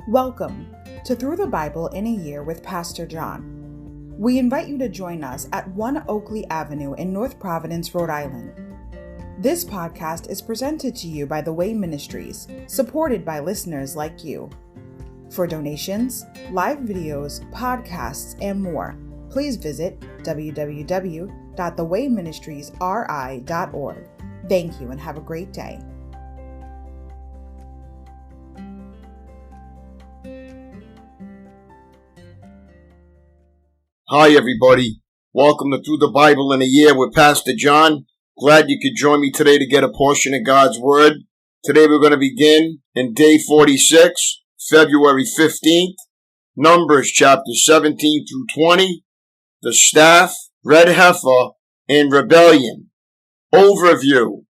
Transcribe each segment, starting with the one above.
Welcome to Through the Bible in a Year with Pastor John. We invite you to join us at 1 Oakleigh Avenue in North Providence, Rhode Island. This podcast is presented to you by The Way Ministries, supported by listeners like you. For donations, live videos, podcasts, and more, please visit www.thewayministriesri.org. Thank you and have a great day. Hi everybody, welcome to Through the Bible in a Year with Pastor John. Glad you could join me today to get a portion of God's Word. Today we're going to begin in day 46, February 15th, Numbers chapter 17 through 20, the staff, red heifer, and rebellion. Overview.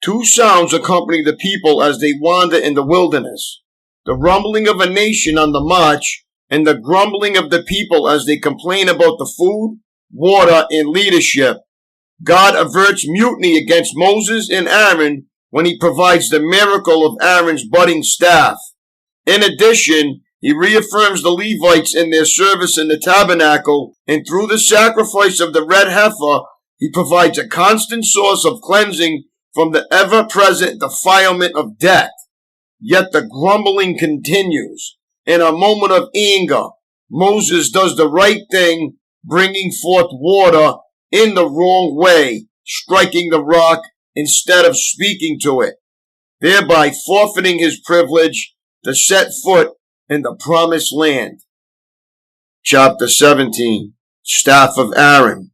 Two sounds accompany the people as they wander in the wilderness. The rumbling of a nation on the march and the grumbling of the people as they complain about the food, water, and leadership. God averts mutiny against Moses and Aaron when he provides the miracle of Aaron's budding staff. In addition, he reaffirms the Levites in their service in the tabernacle, and through the sacrifice of the red heifer, he provides a constant source of cleansing from the ever-present defilement of death. Yet the grumbling continues. In a moment of anger, Moses does the right thing, bringing forth water in the wrong way, striking the rock instead of speaking to it, thereby forfeiting his privilege to set foot in the promised land. Chapter 17, Staff of Aaron.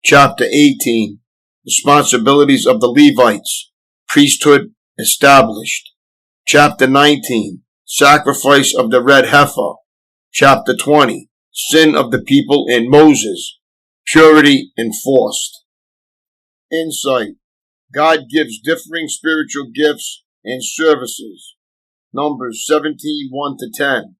Chapter 18, Responsibilities of the Levites, Priesthood established. Chapter 19, Sacrifice of the red heifer. Chapter 20, Sin of the people in Moses, Purity enforced. Insight. God gives differing spiritual gifts and services. Numbers 17, 1-10.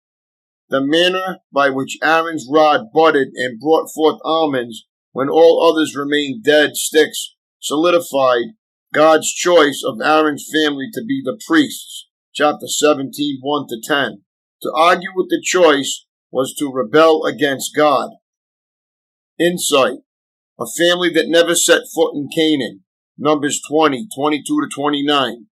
The manner by which Aaron's rod budded and brought forth almonds when all others remained dead sticks solidified God's choice of Aaron's family to be the priests. Chapter 17, 1-10. To argue with the choice was to rebel against God. Insight. A family that never set foot in Canaan. Numbers 20, 22-29.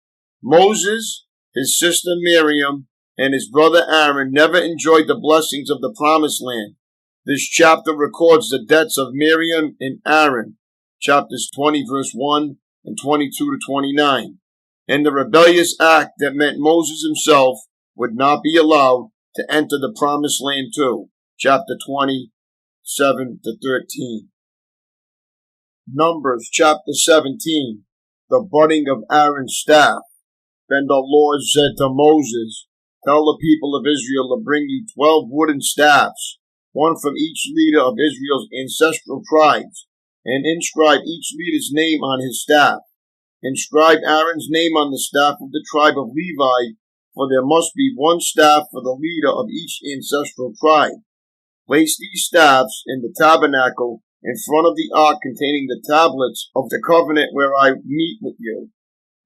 Moses, his sister Miriam, and his brother Aaron never enjoyed the blessings of the promised land. This chapter records the deaths of Miriam and Aaron. Chapters 20, verse 1 and 22-29. And the rebellious act that meant Moses himself would not be allowed to enter the promised land too. Chapter 20, 7-13. Numbers chapter 17, the budding of Aaron's staff. Then the Lord said to Moses, tell the people of Israel to bring you 12 wooden staffs, one from each leader of Israel's ancestral tribes, and inscribe each leader's name on his staff. Inscribe Aaron's name on the staff of the tribe of Levi, for there must be one staff for the leader of each ancestral tribe. Place these staffs in the tabernacle in front of the ark containing the tablets of the covenant where I meet with you.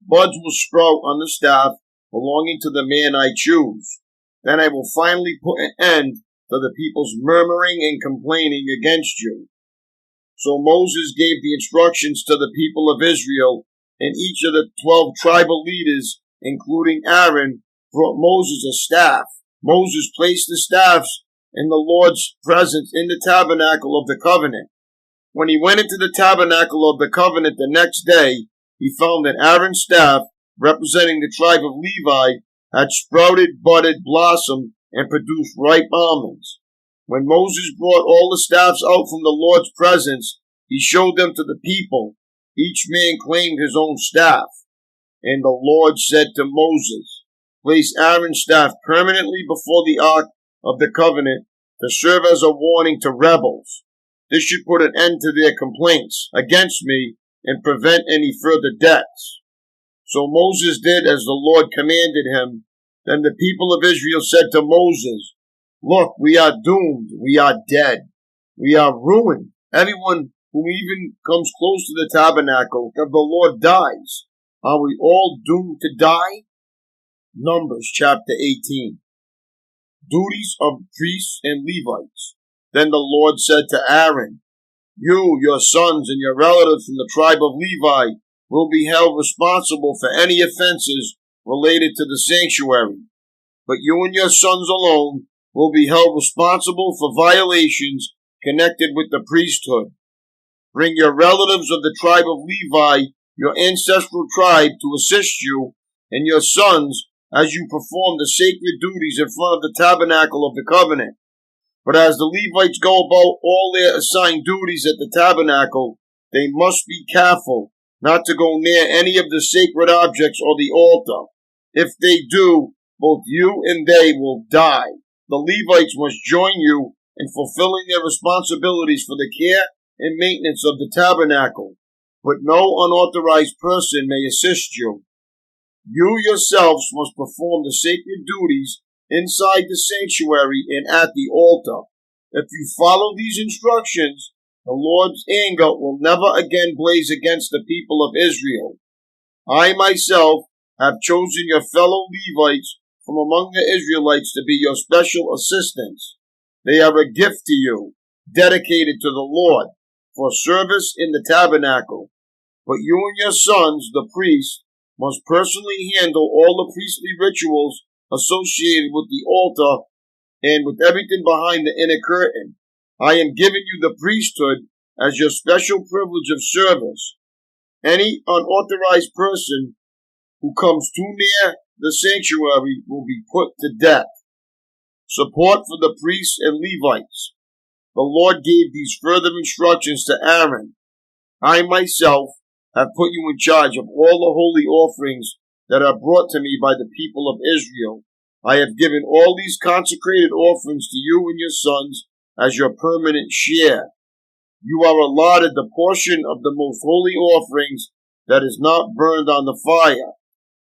Buds will sprout on the staff belonging to the man I choose. Then I will finally put an end to the people's murmuring and complaining against you. So Moses gave the instructions to the people of Israel, and each of the 12 tribal leaders, including Aaron, brought Moses a staff. Moses placed the staffs in the Lord's presence in the tabernacle of the covenant. When he went into the tabernacle of the covenant the next day, he found that Aaron's staff, representing the tribe of Levi, had sprouted, budded, blossomed, and produced ripe almonds. When Moses brought all the staffs out from the Lord's presence, he showed them to the people. Each man claimed his own staff. And the Lord said to Moses, place Aaron's staff permanently before the ark of the covenant to serve as a warning to rebels. This should put an end to their complaints against me and prevent any further deaths. So Moses did as the Lord commanded him. Then the people of Israel said to Moses, look, we are doomed. We are dead. We are ruined. Everyone who even comes close to the tabernacle of the Lord dies. Are we all doomed to die? Numbers chapter 18. duties of priests and Levites. Then the Lord said to Aaron, "You, your sons, and your relatives from the tribe of Levi will be held responsible for any offenses related to the sanctuary. But you and your sons alone will be held responsible for violations connected with the priesthood. Bring your relatives of the tribe of Levi, your ancestral tribe, to assist you, and your sons as you perform the sacred duties in front of the tabernacle of the covenant. But as the Levites go about all their assigned duties at the tabernacle, they must be careful not to go near any of the sacred objects or the altar. If they do, both you and they will die. The Levites must join you in fulfilling their responsibilities for the care and maintenance of the tabernacle, but no unauthorized person may assist you. You yourselves must perform the sacred duties inside the sanctuary and at the altar. If you follow these instructions, the Lord's anger will never again blaze against the people of Israel. I myself have chosen your fellow Levites from among the Israelites to be your special assistants. They are a gift to you, dedicated to the Lord, for service in the tabernacle. But you and your sons, the priests, must personally handle all the priestly rituals associated with the altar and with everything behind the inner curtain. I am giving you the priesthood as your special privilege of service. Any unauthorized person who comes too near the sanctuary will be put to death. Support for the priests and Levites. The Lord gave these further instructions to Aaron. I myself have put you in charge of all the holy offerings that are brought to me by the people of Israel. I have given all these consecrated offerings to you and your sons as your permanent share. You are allotted the portion of the most holy offerings that is not burned on the fire.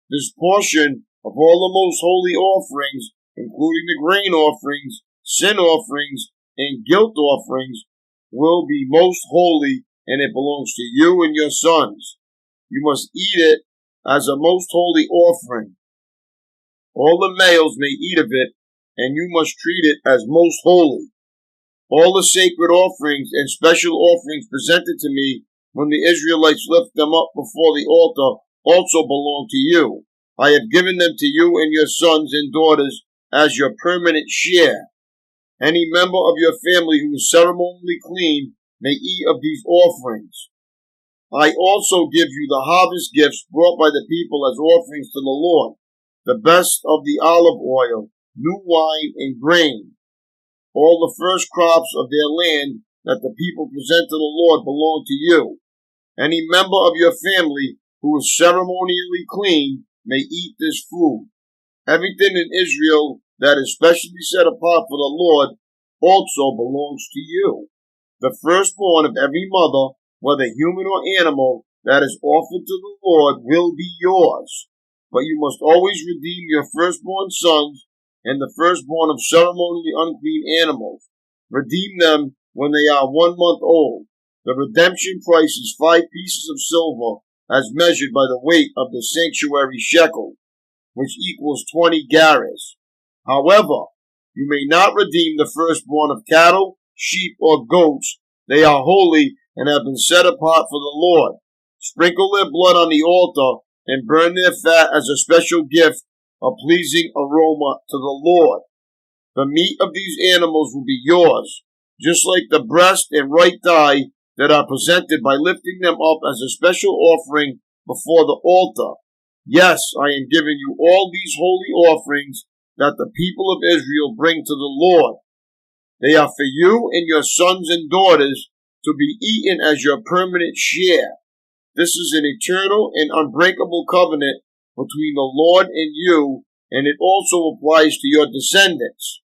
This portion of all the most holy offerings, including the grain offerings, sin offerings, and guilt offerings, will be most holy, and it belongs to you and your sons. You must eat it as a most holy offering. All the males may eat of it, and you must treat it as most holy. All the sacred offerings and special offerings presented to me when the Israelites lift them up before the altar also belong to you. I have given them to you and your sons and daughters as your permanent share. Any member of your family who is ceremonially clean may eat of these offerings. I also give you the harvest gifts brought by the people as offerings to the Lord, the best of the olive oil, new wine, and grain. All the first crops of their land that the people present to the Lord belong to you. Any member of your family who is ceremonially clean may eat this food. Everything in Israel that is specially set apart for the Lord also belongs to you. The firstborn of every mother, whether human or animal, that is offered to the Lord will be yours. But you must always redeem your firstborn sons and the firstborn of ceremonially unclean animals. Redeem them when they are 1 month old. The redemption price is 5 pieces of silver, as measured by the weight of the sanctuary shekel, which equals 20 gerahs. However, you may not redeem the firstborn of cattle, sheep, or goats. They are holy and have been set apart for the Lord. Sprinkle their blood on the altar and burn their fat as a special gift, a pleasing aroma to the Lord. The meat of these animals will be yours, just like the breast and right thigh that are presented by lifting them up as a special offering before the altar. Yes, I am giving you all these holy offerings that the people of Israel bring to the Lord. They are for you and your sons and daughters to be eaten as your permanent share. This is an eternal and unbreakable covenant between the Lord and you, and it also applies to your descendants.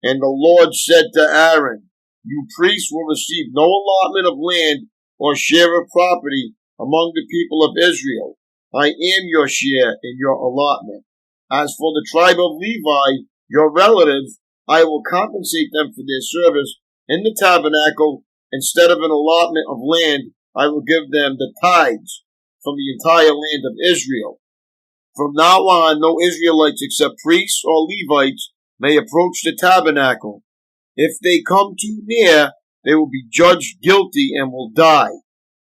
And the Lord said to Aaron, you priests will receive no allotment of land or share of property among the people of Israel. I am your share in your allotment. As for the tribe of Levi, your relatives, I will compensate them for their service in the tabernacle. Instead of an allotment of land, I will give them the tithes from the entire land of Israel. From now on, no Israelites except priests or Levites may approach the tabernacle. If they come too near, they will be judged guilty and will die.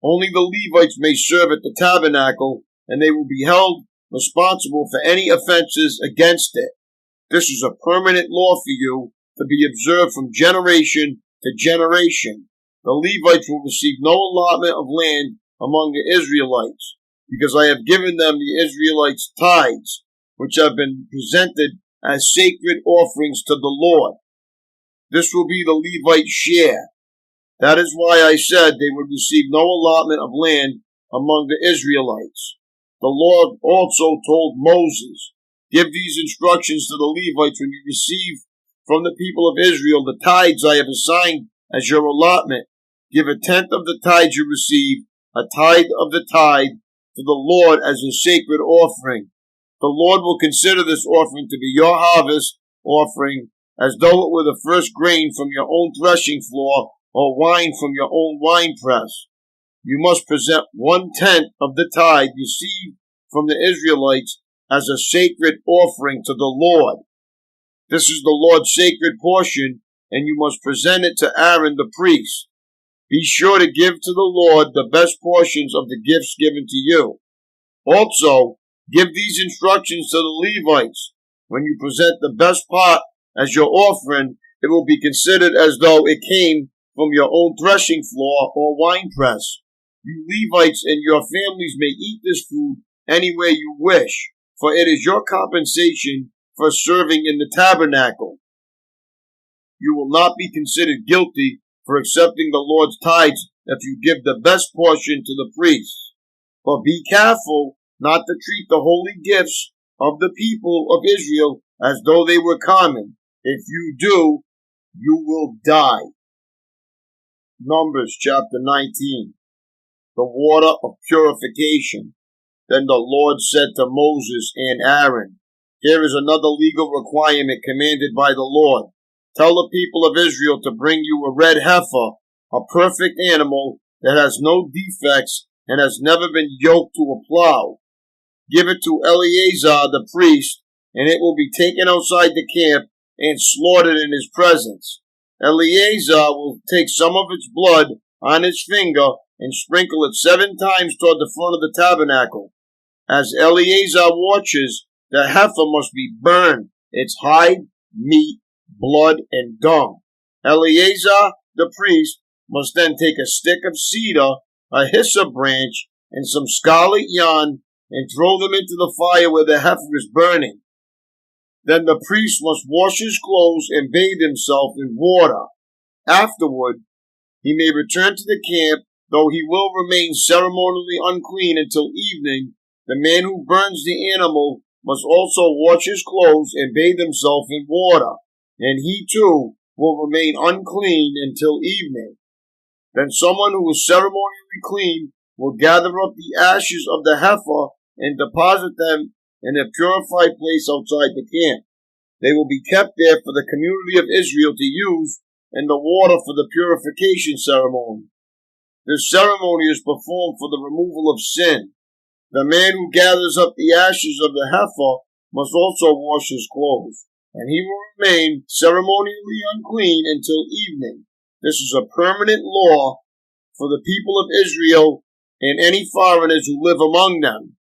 Only the Levites may serve at the tabernacle, and they will be held responsible for any offenses against it. This is a permanent law for you to be observed from generation to generation. The Levites will receive no allotment of land among the Israelites, because I have given them the Israelites' tithes, which have been presented as sacred offerings to the Lord. This will be the Levite share. That is why I said they would receive no allotment of land among the Israelites. The Lord also told Moses, "Give these instructions to the Levites when you receive from the people of Israel the tithes I have assigned as your allotment. Give a tenth of the tithes you receive, a tithe of the tithe, to the Lord as a sacred offering. The Lord will consider this offering to be your harvest offering, as though it were the first grain from your own threshing floor or wine from your own winepress. You must present 1/10 of the tithe received from the Israelites as a sacred offering to the Lord. This is the Lord's sacred portion, and you must present it to Aaron the priest. Be sure to give to the Lord the best portions of the gifts given to you. Also, give these instructions to the Levites. When you present the best part as your offering, it will be considered as though it came from your own threshing floor or winepress. You Levites and your families may eat this food any way you wish, for it is your compensation for serving in the tabernacle. You will not be considered guilty for accepting the Lord's tithes if you give the best portion to the priests. But be careful not to treat the holy gifts of the people of Israel as though they were common. If you do, you will die." Numbers chapter 19. The water of purification. Then the Lord said to Moses and Aaron, "Here is another legal requirement commanded by the Lord. Tell the people of Israel to bring you a red heifer, a perfect animal that has no defects and has never been yoked to a plow. Give it to Eleazar the priest, and it will be taken outside the camp and slaughtered in his presence. Eleazar will take some of its blood on his finger and sprinkle it 7 times toward the front of the tabernacle. As Eleazar watches, the heifer must be burned, its hide, meat, blood, and dung. Eleazar, the priest, must then take a stick of cedar, a hyssop branch, and some scarlet yarn, and throw them into the fire where the heifer is burning. Then the priest must wash his clothes and bathe himself in water. Afterward, he may return to the camp, though he will remain ceremonially unclean until evening. The man who burns the animal must also wash his clothes and bathe himself in water, and he too will remain unclean until evening. Then someone who is ceremonially clean will gather up the ashes of the heifer and deposit them in a purified place outside the camp. They will be kept there for the community of Israel to use in the water for the purification ceremony. This ceremony is performed for the removal of sin. The man who gathers up the ashes of the heifer must also wash his clothes, and he will remain ceremonially unclean until evening. This is a permanent law for the people of Israel and any foreigners who live among them.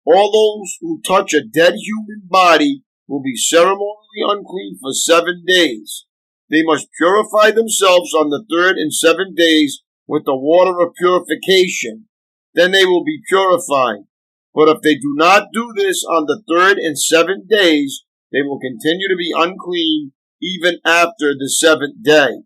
All those who touch a dead human body will be ceremonially unclean for 7 days. They must purify themselves on the 3rd and 7th days with the water of purification. Then they will be purified. But if they do not do this on the 3rd and 7th days, they will continue to be unclean even after the 7th day.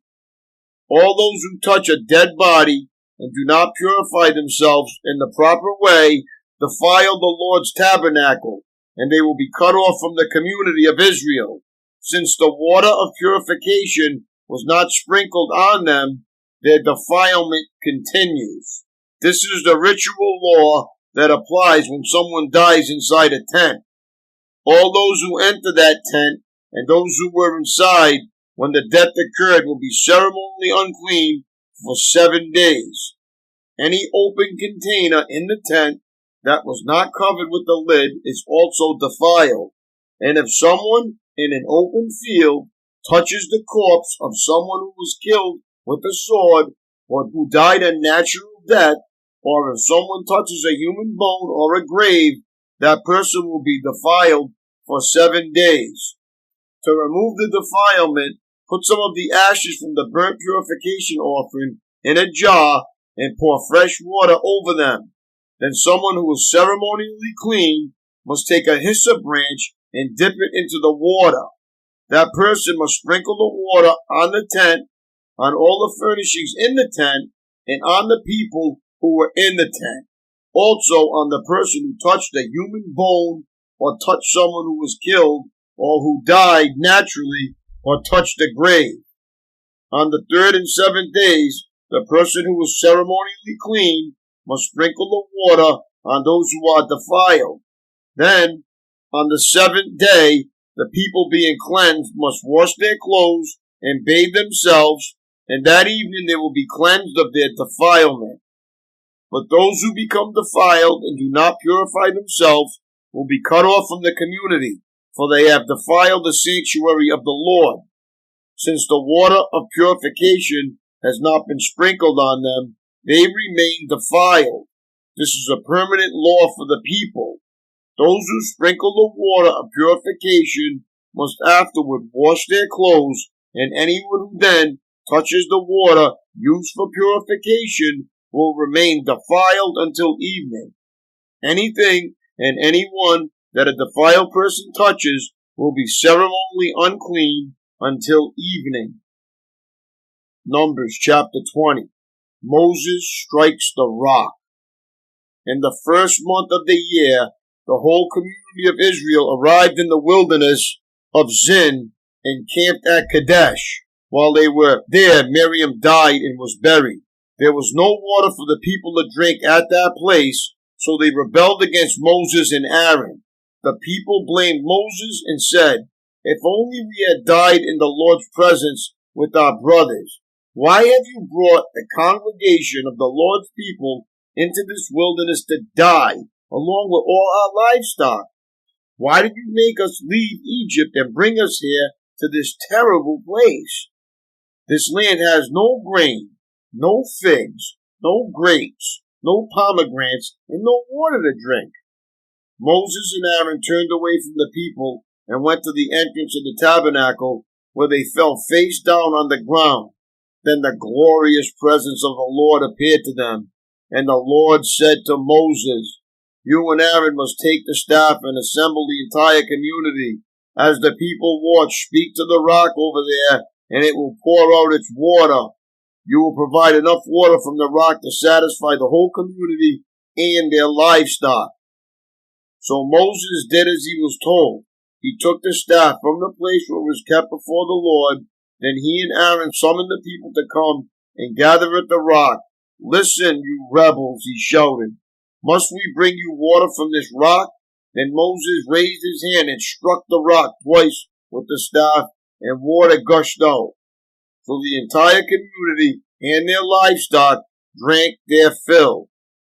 All those who touch a dead body and do not purify themselves in the proper way defile the Lord's tabernacle, and they will be cut off from the community of Israel. Since the water of purification was not sprinkled on them, their defilement continues. This is the ritual law that applies when someone dies inside a tent. All those who enter that tent and those who were inside when the death occurred will be ceremonially unclean for 7 days. Any open container in the tent that was not covered with the lid is also defiled. And if someone in an open field touches the corpse of someone who was killed with a sword or who died a natural death, or if someone touches a human bone or a grave, that person will be defiled for 7 days. To remove the defilement, put some of the ashes from the burnt purification offering in a jar and pour fresh water over them. Then someone who is ceremonially clean must take a hyssop branch and dip it into the water. That person must sprinkle the water on the tent, on all the furnishings in the tent, and on the people who were in the tent. Also on the person who touched a human bone, or touched someone who was killed, or who died naturally, or touched a grave. On the 3rd and 7th days, the person who was ceremonially clean must sprinkle the water on those who are defiled. Then, on the 7th day, the people being cleansed must wash their clothes and bathe themselves, and that evening they will be cleansed of their defilement. But those who become defiled and do not purify themselves will be cut off from the community, for they have defiled the sanctuary of the Lord. Since the water of purification has not been sprinkled on them, they remain defiled. This is a permanent law for the people. Those who sprinkle the water of purification must afterward wash their clothes, and anyone who then touches the water used for purification will remain defiled until evening. Anything and anyone that a defiled person touches will be ceremonially unclean until evening. Numbers chapter 20. Moses strikes the rock. In the first month of the year, the whole community of Israel arrived in the wilderness of Zin and camped at Kadesh. While they were there, Miriam died and was buried. There was no water for the people to drink at that place, so they rebelled against Moses and Aaron. The people blamed Moses and said, "If only we had died in the Lord's presence with our brothers. Why have you brought the congregation of the Lord's people into this wilderness to die, along with all our livestock? Why did you make us leave Egypt and bring us here to this terrible place? This land has no grain, no figs, no grapes, no pomegranates, and no water to drink." Moses and Aaron turned away from the people and went to the entrance of the tabernacle, where they fell face down on the ground. Then the glorious presence of the Lord appeared to them, and the Lord said to Moses, "You and Aaron must take the staff and assemble the entire community. As the people watch, speak to the rock over there, and it will pour out its water. You will provide enough water from the rock to satisfy the whole community and their livestock." So Moses did as he was told. He took the staff from the place where it was kept before the Lord. Then he and Aaron summoned the people to come and gather at the rock. "Listen, you rebels," he shouted. "Must we bring you water from this rock?" Then Moses raised his hand and struck the rock twice with the staff, and water gushed out. So the entire community and their livestock drank their fill.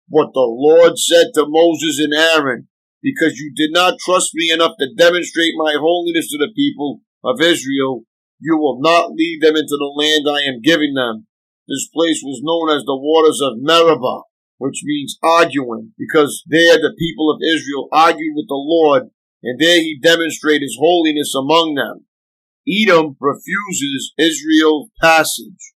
But the Lord said to Moses and Aaron, "Because you did not trust me enough to demonstrate my holiness to the people of Israel, you will not lead them into the land I am giving them." This place was known as the waters of Meribah, which means arguing, because there the people of Israel argued with the Lord, and there he demonstrated his holiness among them. Edom refuses Israel's passage.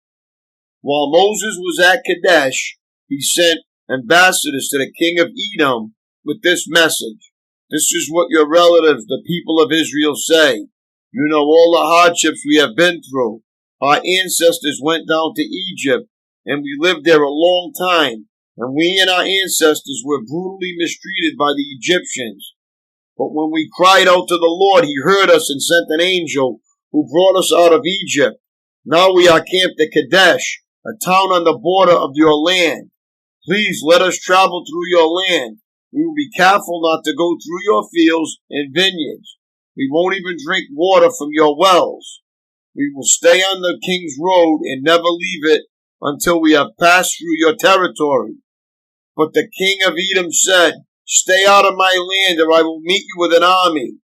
While Moses was at Kadesh, he sent ambassadors to the king of Edom with this message: "This is what your relatives, the people of Israel, say. You know all the hardships we have been through. Our ancestors went down to Egypt, and we lived there a long time, and we and our ancestors were brutally mistreated by the Egyptians. But when we cried out to the Lord, he heard us and sent an angel who brought us out of Egypt. Now we are camped at Kadesh, a town on the border of your land. Please let us travel through your land. We will be careful not to go through your fields and vineyards. We won't even drink water from your wells. We will stay on the king's road and never leave it until we have passed through your territory." But the king of Edom said, "Stay out of my land, or I will meet you with an army."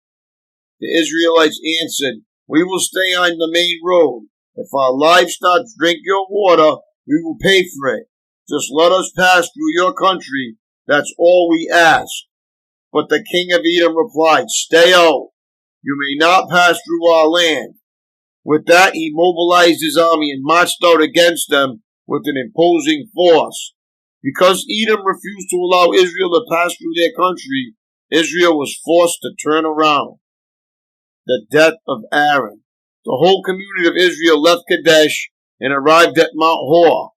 The Israelites answered, "We will stay on the main road. If our livestock drink your water, we will pay for it. Just let us pass through your country. That's all we ask." But the king of Edom replied, "Stay out. You may not pass through our land." With that, he mobilized his army and marched out against them with an imposing force. Because Edom refused to allow Israel to pass through their country, Israel was forced to turn around. The death of Aaron. The whole community of Israel left Kadesh and arrived at Mount Hor.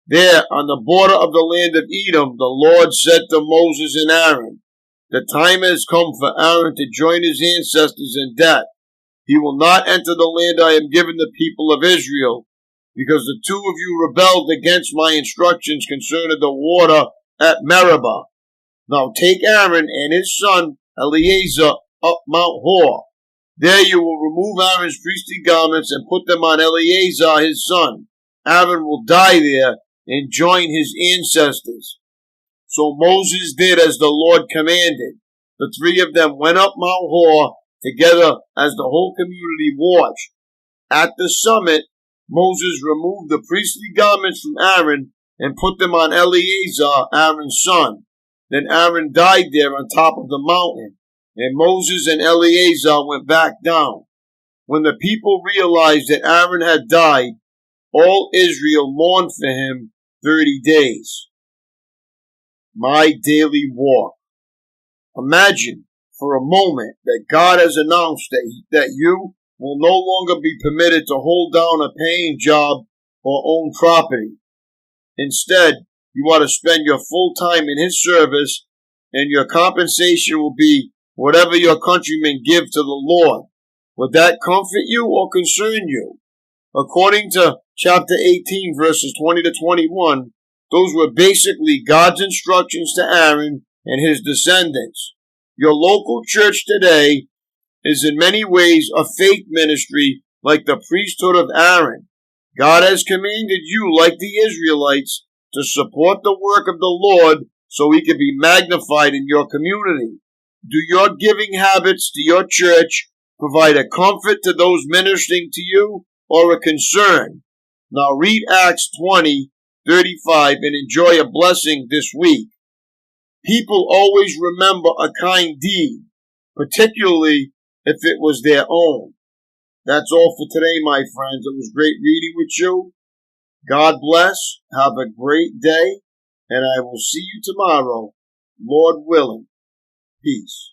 There, on the border of the land of Edom, the Lord said to Moses and Aaron, "The time has come for Aaron to join his ancestors in death. He will not enter the land I have given the people of Israel, because the two of you rebelled against my instructions concerning the water at Meribah. Now take Aaron and his son Eleazar up Mount Hor. There you will remove Aaron's priestly garments and put them on Eleazar his son. Aaron will die there and join his ancestors." So Moses did as the Lord commanded. The three of them went up Mount Hor together as the whole community watched. At the summit, Moses removed the priestly garments from Aaron and put them on Eleazar, Aaron's son. Then Aaron died there on top of the mountain, and Moses and Eleazar went back down. When the people realized that Aaron had died, all Israel mourned for him 30 days. My daily walk. Imagine for a moment that God has announced that you will no longer be permitted to hold down a paying job or own property. Instead, you are to spend your full time in His service, and your compensation will be whatever your countrymen give to the Lord. Would that comfort you or concern you? According to chapter 18, verses 20 to 21, those were basically God's instructions to Aaron and his descendants. Your local church today is in many ways a faith ministry like the priesthood of Aaron. God has commanded you, like the Israelites, to support the work of the Lord so He can be magnified in your community. Do your giving habits to your church provide a comfort to those ministering to you or a concern? Now read Acts 20:35 and enjoy a blessing this week. People always remember a kind deed, particularly if it was their own. That's all for today, my friends. It was great reading with you. God bless. Have a great day, and I will see you tomorrow, Lord willing. Peace.